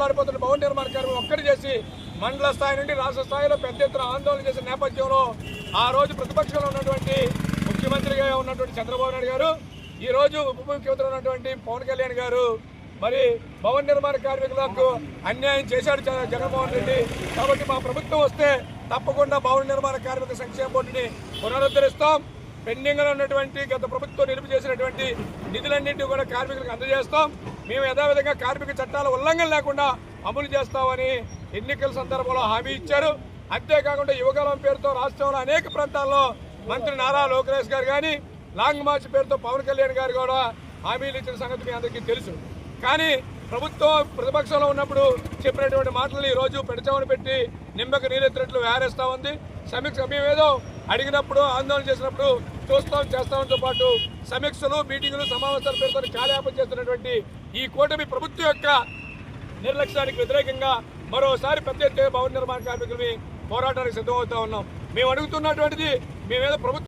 మారిపోతున్న భవన నిర్మాణ కార్మికులు ఒక్కటి చేసి మండల స్థాయి నుండి రాష్ట్ర స్థాయిలో పెద్ద ఎత్తున ఆందోళన చేసిన నేపథ్యంలో ఆ రోజు ప్రతిపక్షంలో ఉన్నటువంటి ముఖ్యమంత్రిగా ఉన్నటువంటి చంద్రబాబు నాయుడు గారు, ఈ రోజు ఉప ముఖ్యమంత్రి ఉన్నటువంటి పవన్ కళ్యాణ్ గారు మరి భవన నిర్మాణ కార్మికులకు అన్యాయం చేశాడు జగన్మోహన్ రెడ్డి. కాబట్టి మా ప్రభుత్వం వస్తే తప్పకుండా భవన నిర్మాణ కార్మిక సంక్షేమ బోర్డుని పునరుద్ధరిస్తాం. పెండింగ్ లో ఉన్నటువంటి గత ప్రభుత్వం నిలుపు చేసినటువంటి నిధులన్నింటినీ కూడా కార్మికులకు అందజేస్తాం. మేము యథావిధంగా కార్మిక చట్టాల ఉల్లంఘన లేకుండా అమలు చేస్తామని ఎన్నికల సందర్భంలో హామీ ఇచ్చారు. అంతేకాకుండా యువగలం పేరుతో రాష్ట్రంలో అనేక ప్రాంతాల్లో మంత్రి నారా లోకేష్ గారు కానీ, లాంగ్ మార్చ్ పేరుతో పవన్ కళ్యాణ్ గారు కూడా హామీలు ఇచ్చిన సంగతి మీ అందరికీ తెలుసు. కానీ ప్రభుత్వం ప్రతిపక్షంలో ఉన్నప్పుడు చెప్పినటువంటి మాటలు ఈ రోజు పెడచామని పెట్టి నిమ్మకు నీరెత్తినట్లు వ్యవహరిస్తూ ఉంది. సమీక్ష మేమేదో అడిగినప్పుడు ఆందోళన చేసినప్పుడు చేస్తామంతో పాటు సమీక్షలు, మీటింగులు, సమావేశాల పేరుతో కాలయాపన చేస్తున్నటువంటి ఈ కూటమి ప్రభుత్వం యొక్క నిర్లక్ష్యానికి వ్యతిరేకంగా మరోసారి పెద్ద ఎత్తున భవన నిర్మాణ కార్మికులని పోరాటానికి సిద్ధమవుతా ఉన్నాం. మేము అడుగుతున్నటువంటిది మేమేదో ప్రభుత్వం